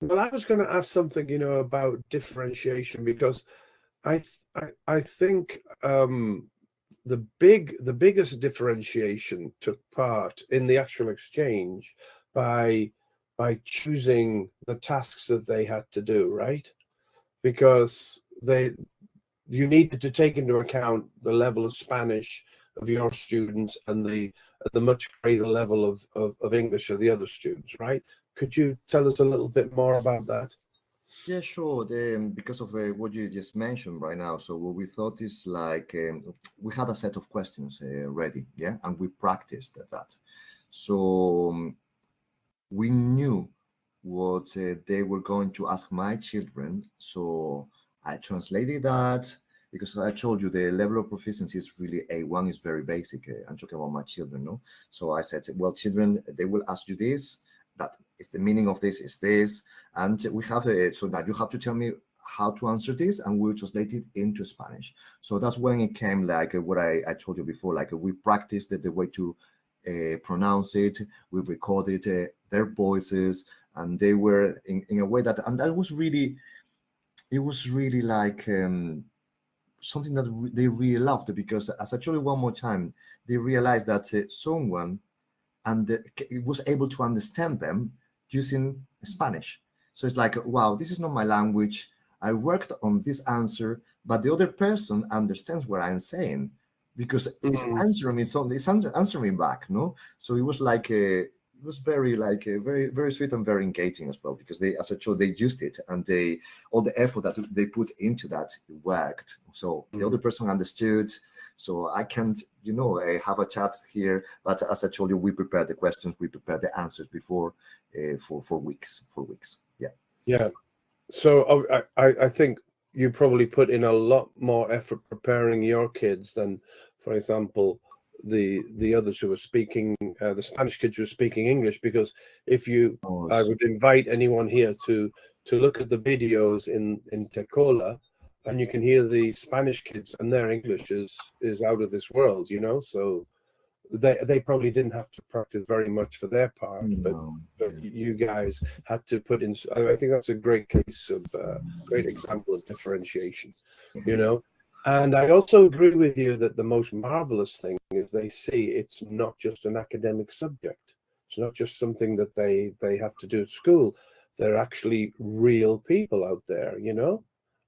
Well, I was going to ask something, about differentiation because I think the biggest differentiation took part in the actual exchange by choosing the tasks that they had to do, right? Because you needed to take into account the level of Spanish of your students and the much greater level of English of the other students, right? Could you tell us a little bit more about that? Yeah, sure. Because of what you just mentioned right now, so what we thought is like we had a set of questions ready, yeah, and we practiced that. So we knew what they were going to ask my children. So I translated that because I told you the level of proficiency is really A1 is very basic. I'm talking about my children, no? So I said, well, children, they will ask you this, that is the meaning of this, is this. And we have so now you have to tell me how to answer this and we'll translate it into Spanish. So that's when it came like what I told you before, like we practiced the way to pronounce it, we recorded their voices, and they were in a way that, and that was really, it was really like something that they really loved because, as I told you one more time, they realized that someone and was able to understand them using Spanish. So it's like, wow, this is not my language. I worked on this answer, but the other person understands what I'm saying because it's Mm, answering me something. It's answering back, no? So it was like it was very like very very sweet and very engaging as well because they, as I told, they used it and they all the effort that they put into that worked. So the other mm. person understood. So I can't, have a chat here. But as I told you, we prepare the questions, we prepare the answers before for weeks, for weeks. Yeah. Yeah. So I think you probably put in a lot more effort preparing your kids than, for example, the others who were speaking, the Spanish kids who were speaking English. Because if you, Oh, I would invite anyone here to look at the videos in Tecola, and you can hear the Spanish kids, and their English is out of this world, So they probably didn't have to practice very much for their part, but no. Yeah. you guys had to put in. I think that's a great case of great example of differentiation, you know. And I also agree with you that the most marvelous thing is they see it's not just an academic subject. It's not just something that they have to do at school. They're actually real people out there.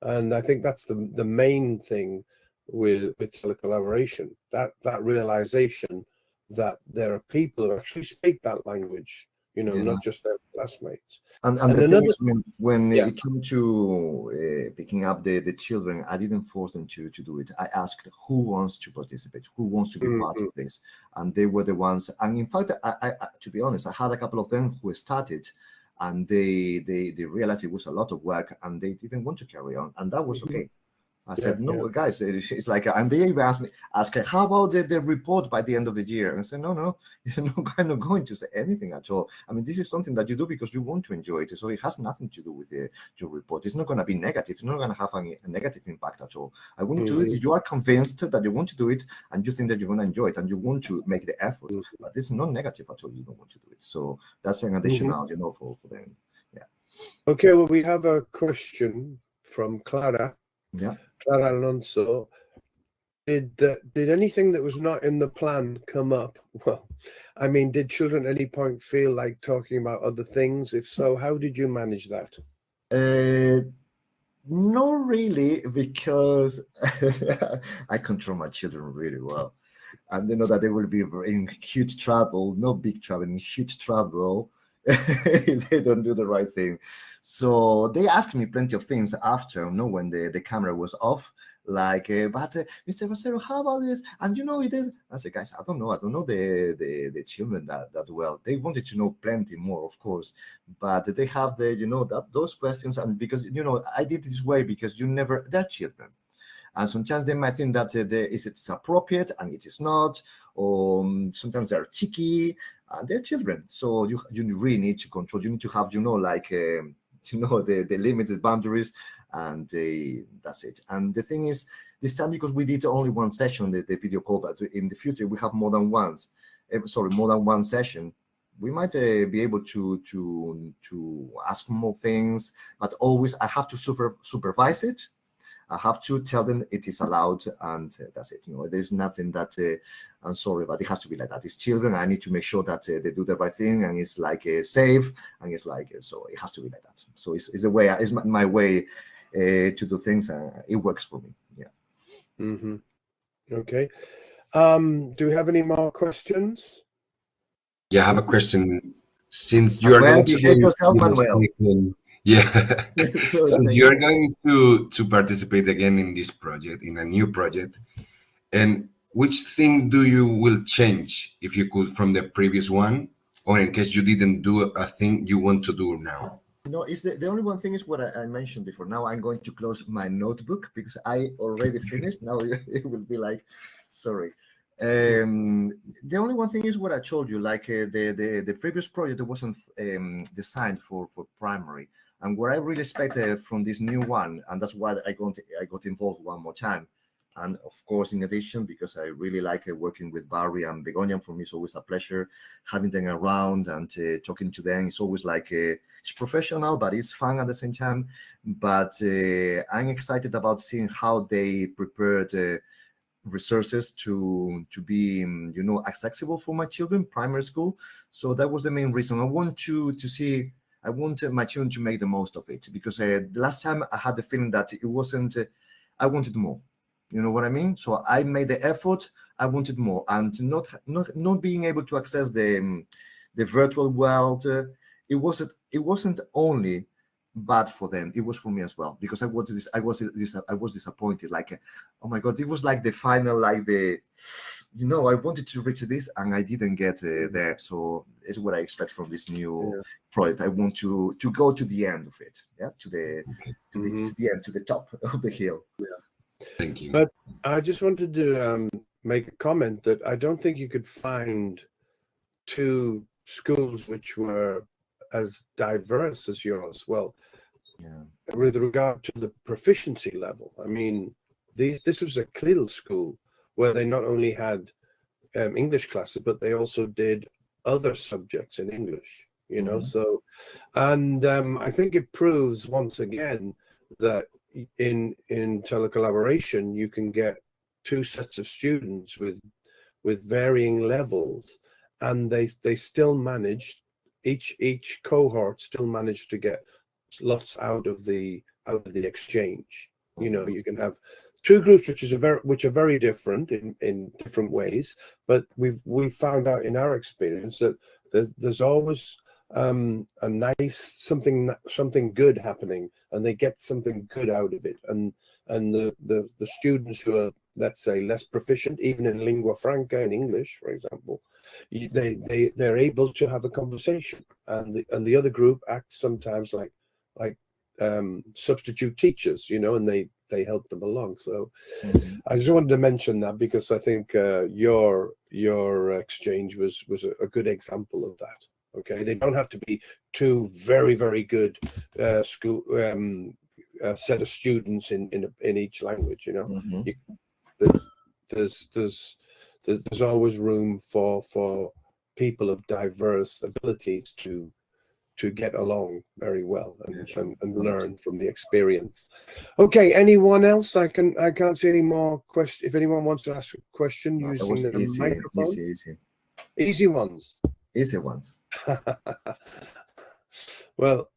And I think that's the main thing with telecollaboration, that realization that there are people who actually speak that language, Yeah. not just their classmates. And And the thing another, is, when yeah, it came to picking up the children, I didn't force them to do it. I asked who wants to participate, who wants to be part of mhm, this, and they were the ones. And in fact, to be honest, I had a couple of them who started, and they realized it was a lot of work, and they didn't want to carry on, and that was mhm, okay. I yeah, said, yeah, no, guys, it's like, and they even asked, how about the report by the end of the year? And I said, no, you're not kind of going to say anything at all. I mean, this is something that you do because you want to enjoy it. So it has nothing to do with your report. It's not going to be negative. It's not going to have a negative impact at all. I want to do it mhm, if you are convinced that you want to do it and you think that you're going to enjoy it and you want to make the effort. mhm, But it's not negative at all. You don't want to do it. So that's an mhm. additional, for them. Yeah. Okay, well, we have a question from Yeah. Clara Alonso. Did anything that was not in the plan come up? Well, I mean, did children at any point feel like talking about other things? If so, how did you manage that? Uh, Not really, because I control my children really well. And they know that they will be in huge trouble, not big trouble, in huge trouble if they don't do the right thing. So they asked me plenty of things after, when the camera was off, like, but Mr. Rosero, how about this? And it is. I said, guys, I don't know. I don't know the children that well. They wanted to know plenty more, of course, but they have that those questions. And because, I did it this way because they're children. And sometimes they might think that it's appropriate and it is not, or sometimes they're cheeky and they're children. So you really need to control. You need to have, like, the limits, the boundaries, and that's it. And the thing is, this time, because we did only one session, the video call, but in the future we have more than more than one session. we might be able to ask more things, but always I have to supervise it. I have to tell them it is allowed, and that's it. There's nothing that I'm sorry, but it has to be like that. It's children. I need to make sure that they do the right thing, and it's like safe, and it's like so. It has to be like that. So it's the way. It's my way to do things, and it works for me. Yeah. Mm-hmm. Okay. Do we have any more questions? Yeah, I have a question. Since you are going to yourself, Manuel. Yeah, since you are going to participate again in this project, in a new project, and which thing do you will change if you could from the previous one, or in case you didn't do a thing you want to do now? No, it's the only one thing is what I mentioned before. Now I'm going to close my notebook because I already finished. Now it will be like, sorry. The only one thing is what I told you, like the previous project that wasn't designed for primary, and what I really expected from this new one, and that's why I got involved one more time. And of course, in addition, because I really like working with Barry and Begonia, for me it's always a pleasure having them around and talking to them. It's always like it's professional, but it's fun at the same time. But I'm excited about seeing how they prepared resources to be accessible for my children, primary school. So that was the main reason. I want I wanted my children to make the most of it, because the last time I had the feeling that it wasn't. I wanted more. You know what I mean? So I made the effort. I wanted more, and not being able to access the virtual world. It wasn't only bad for them, it was for me as well, because I was disappointed. Like, oh my god, it was like the final, like I wanted to reach this and I didn't get there. So it's what I expect from this new project. I want to go to the end of it, to the end, to the top of the hill. Thank you. But I just wanted to make a comment that I don't think you could find two schools which were as diverse as yours. Well, with regard to the proficiency level, I mean, this was a CLIL school where they not only had English classes, but they also did other subjects in English, so, and I think it proves once again that in telecollaboration, you can get two sets of students with varying levels, and they still managed, each cohort still managed to get lots out of the exchange. You can have two groups which are very different in different ways, but we've found out in our experience that there's always a nice something good happening, and they get something good out of it, and the students who are, let's say, less proficient, even in lingua franca, in English, for example, they're able to have a conversation, and the other group acts sometimes like substitute teachers, and they help them along. So I just wanted to mention that, because I think your exchange was a good example of that. Okay, they don't have to be two very, very good school set of students in each language. There's always room for people of diverse abilities to get along very well and learn from the experience. Okay, anyone else? I can't see any more questions. If anyone wants to ask a question using the microphone. Easy ones. Easy ones. Well,